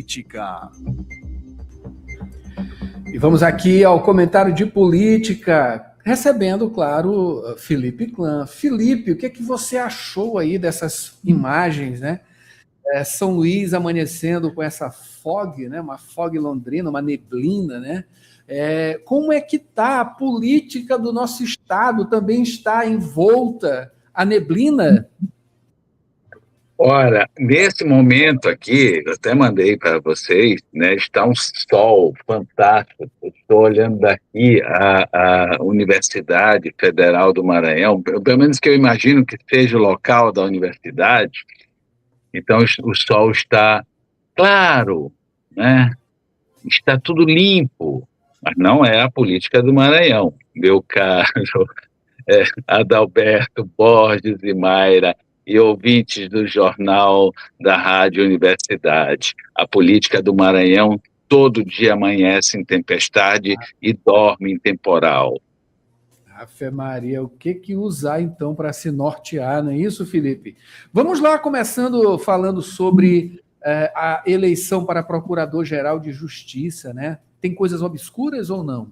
política. E vamos aqui ao comentário de política, recebendo, claro, Felipe Clã. Felipe, o que é que você achou aí dessas imagens, né? São Luís amanhecendo com essa fog, né? Uma fog londrina, uma neblina, né? Como é que está a política do nosso estado? Também está envolta a neblina? Ora, nesse momento aqui, eu até mandei para vocês, né? Está um sol fantástico. Estou olhando daqui a Universidade Federal do Maranhão, pelo menos que eu imagino que seja o local da universidade. Então, o sol está claro, né? Está tudo limpo, mas não é a política do Maranhão, meu caro Adalberto Borges e Mayra e ouvintes do jornal da Rádio Universidade. A política do Maranhão todo dia amanhece em tempestade e dorme em temporal. Ave Maria, o que usar então para se nortear, não é isso, Felipe? Vamos lá, começando falando sobre a eleição para Procurador-Geral de Justiça, né? Tem coisas obscuras ou não?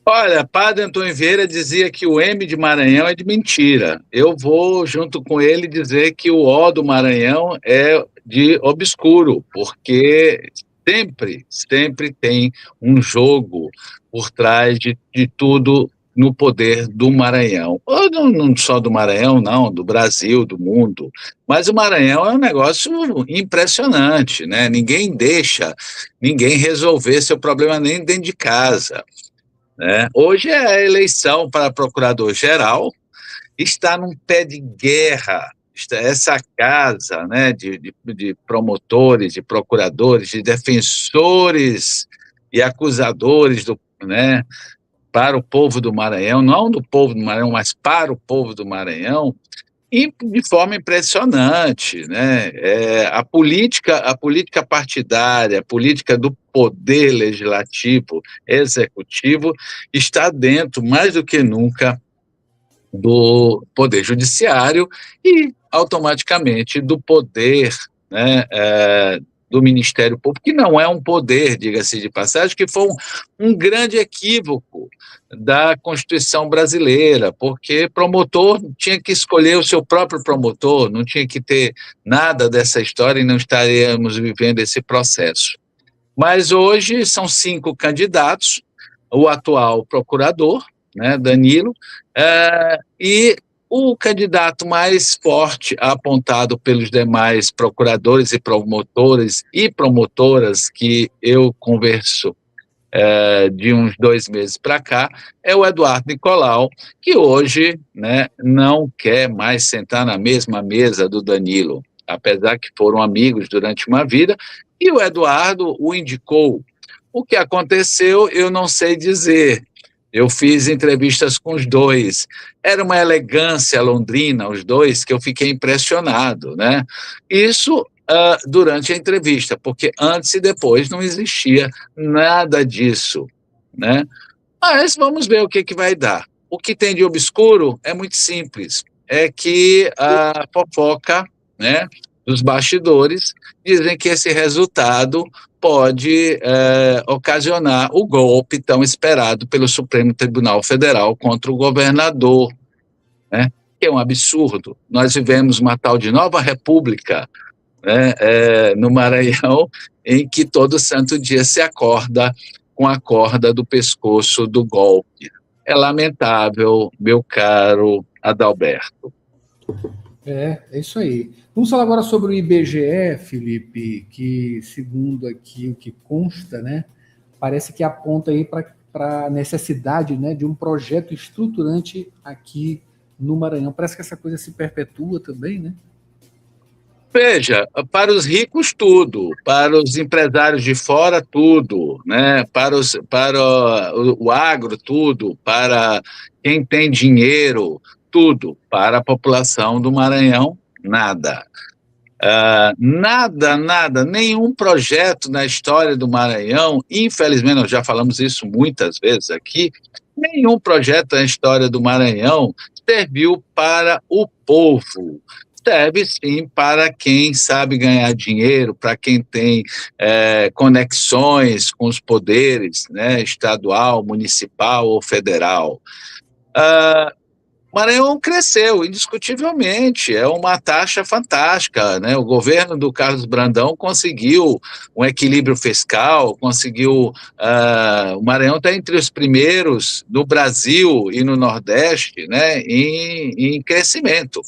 Olha, Padre Antônio Vieira dizia que o M de Maranhão é de mentira. Eu vou, junto com ele, dizer que o O do Maranhão é de obscuro, porque sempre tem um jogo por trás de tudo no poder do Maranhão. Ou não só do Maranhão, não, do Brasil, do mundo. Mas o Maranhão é um negócio impressionante, né? Ninguém deixa ninguém resolver seu problema nem dentro de casa. Hoje é a eleição para procurador-geral, está num pé de guerra, essa casa, né, de promotores, de procuradores, de defensores e acusadores para o povo do Maranhão, não do povo do Maranhão, mas para o povo do Maranhão, e de forma impressionante, né? A política partidária, a política do poder legislativo, executivo, está dentro, mais do que nunca, do poder judiciário e, automaticamente, do poder, né, do Ministério Público, que não é um poder, diga-se de passagem, que foi um grande equívoco da Constituição brasileira, porque promotor tinha que escolher o seu próprio promotor, não tinha que ter nada dessa história e não estaríamos vivendo esse processo. Mas hoje são 5 candidatos, o atual procurador, né, Danilo, e o candidato mais forte apontado pelos demais procuradores e promotores e promotoras que eu converso de uns 2 meses para cá, é o Eduardo Nicolau, que hoje, né, não quer mais sentar na mesma mesa do Danilo, apesar que foram amigos durante uma vida, e o Eduardo o indicou. O que aconteceu, eu não sei dizer. Eu fiz entrevistas com os dois. Era uma elegância londrina, os dois, que eu fiquei impressionado, né? Isso durante a entrevista, porque antes e depois não existia nada disso, né? Mas vamos ver o que vai dar. O que tem de obscuro é muito simples, é que a fofoca, né, dos bastidores dizem que esse resultado pode ocasionar o golpe tão esperado pelo Supremo Tribunal Federal contra o governador, né, que é um absurdo. Nós vivemos uma tal de nova república, né, no Maranhão, em que todo santo dia se acorda com a corda do pescoço do golpe. É lamentável, meu caro Adalberto. É isso aí. Vamos falar agora sobre o IBGE, Felipe, que, segundo aqui o que consta, né, parece que aponta aí para a necessidade, né, de um projeto estruturante aqui no Maranhão. Parece que essa coisa se perpetua também, né? Veja, para os ricos tudo, para os empresários de fora tudo, né? Para o agro tudo, para quem tem dinheiro tudo, para a população do Maranhão nada. Nada, nenhum projeto na história do Maranhão, infelizmente, nós já falamos isso muitas vezes aqui, nenhum projeto na história do Maranhão serviu para o povo. serve sim para quem sabe ganhar dinheiro, para quem tem conexões com os poderes, né, estadual, municipal ou federal. Maranhão cresceu, indiscutivelmente, é uma taxa fantástica, né? O governo do Carlos Brandão conseguiu um equilíbrio fiscal, conseguiu... o Maranhão está entre os primeiros do Brasil e no Nordeste, né, em crescimento,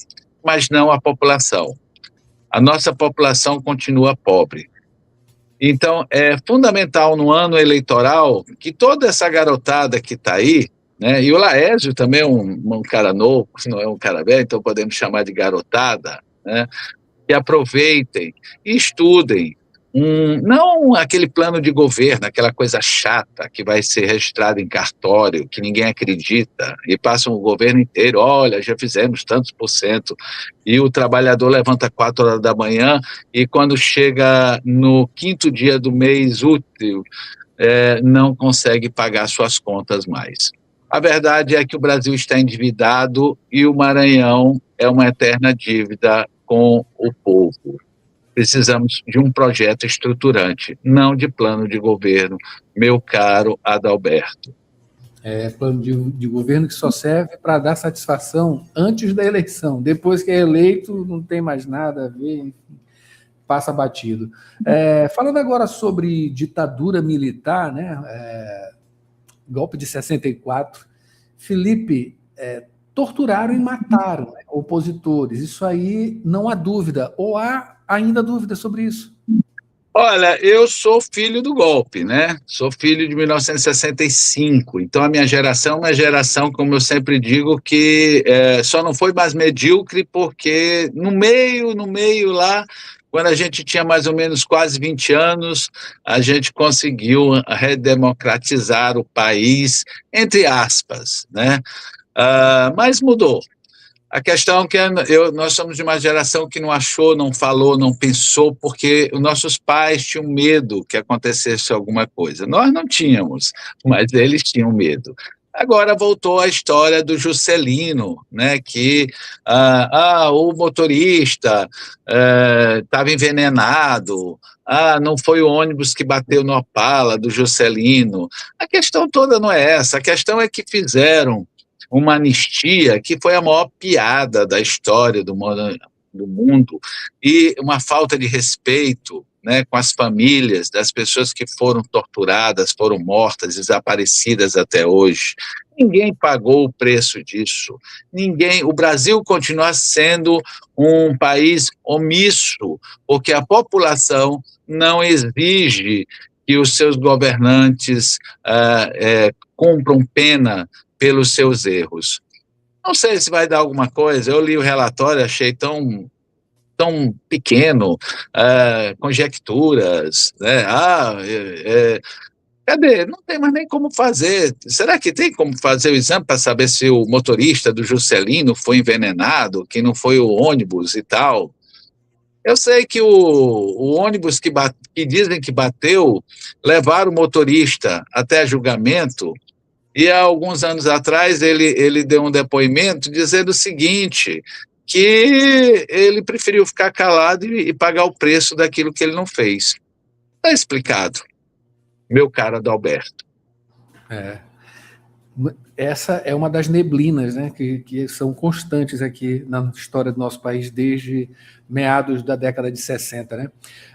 mas não a população. A nossa população continua pobre. Então, é fundamental no ano eleitoral que toda essa garotada que está aí, né, e o Laésio também é um cara novo, não é um cara velho, então podemos chamar de garotada, né, que aproveitem e estudem. Não aquele plano de governo, aquela coisa chata que vai ser registrada em cartório, que ninguém acredita, e passa o governo inteiro, olha, já fizemos tantos %, e o trabalhador levanta 4 horas da manhã, e quando chega no 5º dia do mês útil, não consegue pagar suas contas mais. A verdade é que o Brasil está endividado e o Maranhão é uma eterna dívida com o povo. Precisamos de um projeto estruturante, não de plano de governo, meu caro Adalberto. Plano de governo que só serve para dar satisfação antes da eleição. Depois que é eleito, não tem mais nada a ver, enfim, passa batido. Falando agora sobre ditadura militar, né? Golpe de 64, Felipe, torturaram e mataram, né, opositores. Isso aí não há dúvida, ou há ainda dúvida sobre isso? Olha, eu sou filho do golpe, né? Sou filho de 1965, então a minha geração é uma geração, como eu sempre digo, que só não foi mais medíocre porque no meio lá, quando a gente tinha mais ou menos quase 20 anos, a gente conseguiu redemocratizar o país, entre aspas, né? Mas mudou. A questão é que nós somos de uma geração que não achou, não falou, não pensou, porque os nossos pais tinham medo que acontecesse alguma coisa. Nós não tínhamos, mas eles tinham medo. Agora voltou a história do Juscelino, né, que o motorista estava envenenado, não foi o ônibus que bateu no Opala do Juscelino. A questão toda não é essa, a questão é que fizeram uma anistia que foi a maior piada da história do mundo e uma falta de respeito, né, com as famílias das pessoas que foram torturadas, foram mortas, desaparecidas até hoje. Ninguém pagou o preço disso. O Brasil continua sendo um país omisso, porque a população não exige que os seus governantes cumpram pena pelos seus erros. Não sei se vai dar alguma coisa, eu li o relatório, achei tão pequeno, conjecturas, né? Cadê? Não tem mais nem como fazer. Será que tem como fazer o exame para saber se o motorista do Juscelino foi envenenado, que não foi o ônibus e tal? Eu sei que o ônibus que dizem que bateu, levaram o motorista até julgamento. E há alguns anos atrás ele deu um depoimento dizendo o seguinte, que ele preferiu ficar calado e pagar o preço daquilo que ele não fez. Está explicado, meu caro Adalberto. Essa é uma das neblinas, né, que são constantes aqui na história do nosso país desde meados da década de 60, né?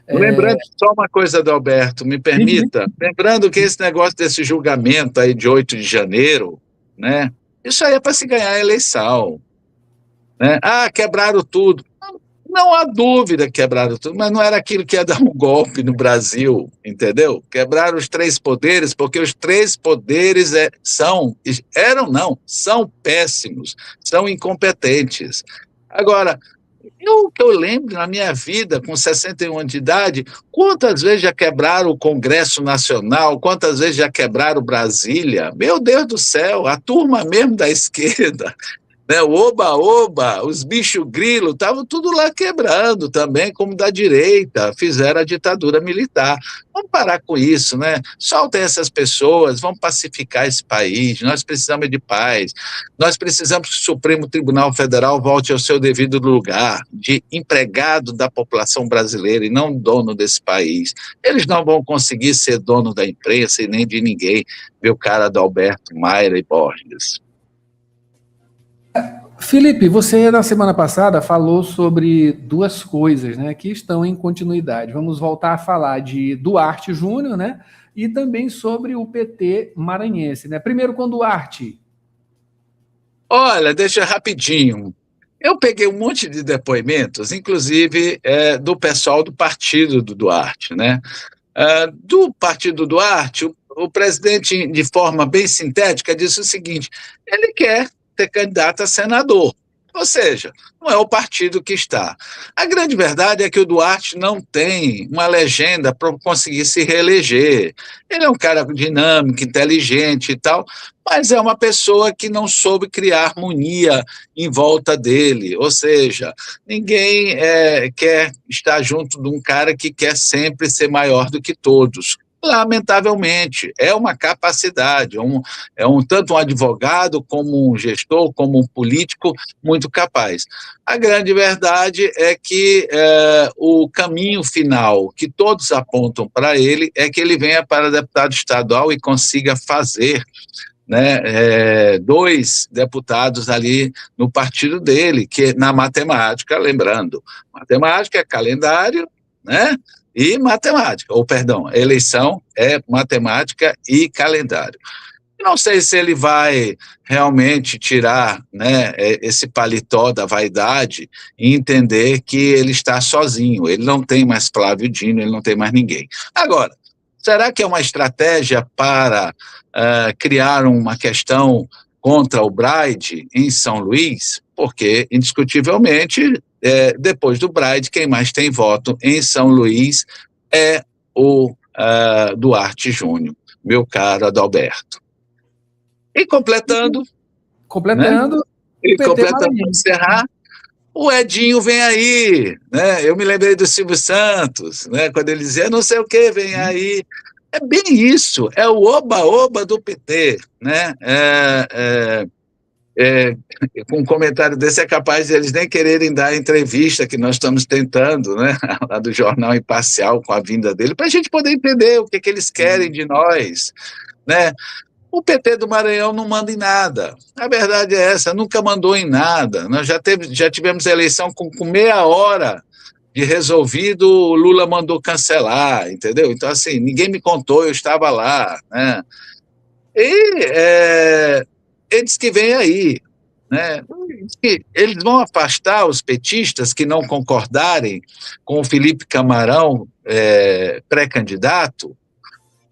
Lembrando só uma coisa, Adalberto, me permita, lembrando que esse negócio desse julgamento aí de 8 de janeiro, né, isso aí é para se ganhar a eleição, né? Quebraram tudo. Não há dúvida que quebraram tudo, mas não era aquilo que ia dar um golpe no Brasil, entendeu? Quebraram os 3 poderes, porque os 3 poderes são péssimos, são incompetentes. Agora, que eu lembro na minha vida, com 61 anos de idade, quantas vezes já quebraram o Congresso Nacional, quantas vezes já quebraram Brasília? Meu Deus do céu, a turma mesmo da esquerda né, o oba-oba, os bichos grilo, estavam tudo lá quebrando também, como da direita, fizeram a ditadura militar. Vamos parar com isso, né? Soltem essas pessoas, vamos pacificar esse país, nós precisamos de paz, nós precisamos que o Supremo Tribunal Federal volte ao seu devido lugar, de empregado da população brasileira e não dono desse país. Eles não vão conseguir ser dono da imprensa e nem de ninguém, meu cara Adalberto Maira e Borges. Felipe, você na semana passada falou sobre duas coisas, né, que estão em continuidade. Vamos voltar a falar de Duarte Júnior, né, e também sobre o PT maranhense, né? Primeiro com Duarte. Olha, deixa rapidinho. Eu peguei um monte de depoimentos, inclusive do pessoal do partido do Duarte, né? Do partido Duarte, o presidente, de forma bem sintética, disse o seguinte: ele quer ser candidato a senador, ou seja, não é o partido que está. A grande verdade é que o Duarte não tem uma legenda para conseguir se reeleger. Ele é um cara dinâmico, inteligente e tal, mas é uma pessoa que não soube criar harmonia em volta dele, ou seja, ninguém quer estar junto de um cara que quer sempre ser maior do que todos. Lamentavelmente, é uma capacidade, tanto um advogado, como um gestor, como um político muito capaz. A grande verdade é que o caminho final que todos apontam para ele é que ele venha para deputado estadual e consiga fazer, né, 2 deputados ali no partido dele, que na matemática, lembrando, matemática é calendário, né? E matemática, ou perdão, eleição é matemática e calendário. Não sei se ele vai realmente tirar, né, esse paletó da vaidade e entender que ele está sozinho, ele não tem mais Flávio Dino, ele não tem mais ninguém. Agora, será que é uma estratégia para criar uma questão contra o Braide em São Luís? Porque, indiscutivelmente, depois do Braide, quem mais tem voto em São Luís é o Duarte Júnior, meu caro Adalberto. E completando, Completando, né? o PT Para encerrar, o Edinho vem aí, né? Eu me lembrei do Silvio Santos, né? Quando ele dizia, não sei o que, vem aí. É bem isso, é o oba-oba do PT, né? Com um comentário desse é capaz de eles nem quererem dar a entrevista que nós estamos tentando, né? Lá do Jornal Imparcial, com a vinda dele, para a gente poder entender o que eles querem de nós, né? O PT do Maranhão não manda em nada. A verdade é essa, nunca mandou em nada. Nós já tivemos eleição com meia hora de resolvido, o Lula mandou cancelar, entendeu? Então, assim, ninguém me contou, eu estava lá, né? E eles que vêm aí, né? Eles vão afastar os petistas que não concordarem com o Felipe Camarão pré-candidato,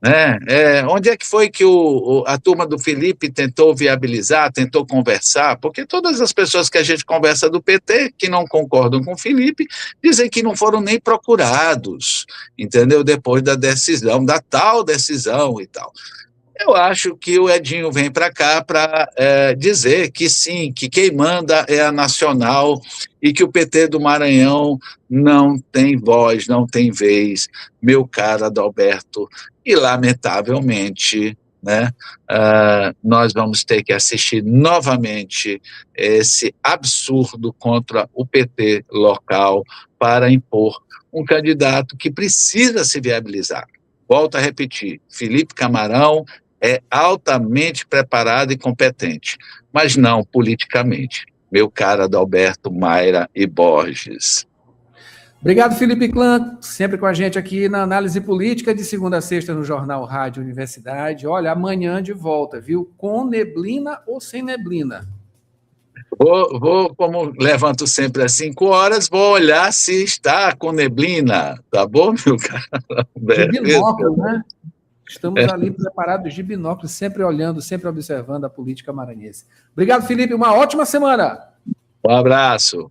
né? Onde é que foi que a turma do Felipe tentou viabilizar, tentou conversar? Porque todas as pessoas que a gente conversa do PT, que não concordam com o Felipe, dizem que não foram nem procurados, entendeu? Depois da decisão, da tal decisão e tal. Eu acho que o Edinho vem para cá para dizer que sim, que quem manda é a Nacional e que o PT do Maranhão não tem voz, não tem vez, meu caro Adalberto. E, lamentavelmente, né, nós vamos ter que assistir novamente esse absurdo contra o PT local para impor um candidato que precisa se viabilizar. Volto a repetir, Felipe Camarão é altamente preparado e competente, mas não politicamente. Meu caro Adalberto Maira e Borges. Obrigado, Felipe Clã, sempre com a gente aqui na Análise Política, de segunda a sexta no Jornal Rádio Universidade. Olha, amanhã de volta, viu? Com neblina ou sem neblina? Vou, como levanto sempre às 5 horas, vou olhar se está com neblina, tá bom, meu caro? De binóculo, né? Estamos ali preparados de binóculo, sempre olhando, sempre observando a política maranhense. Obrigado, Felipe. Uma ótima semana. Um abraço.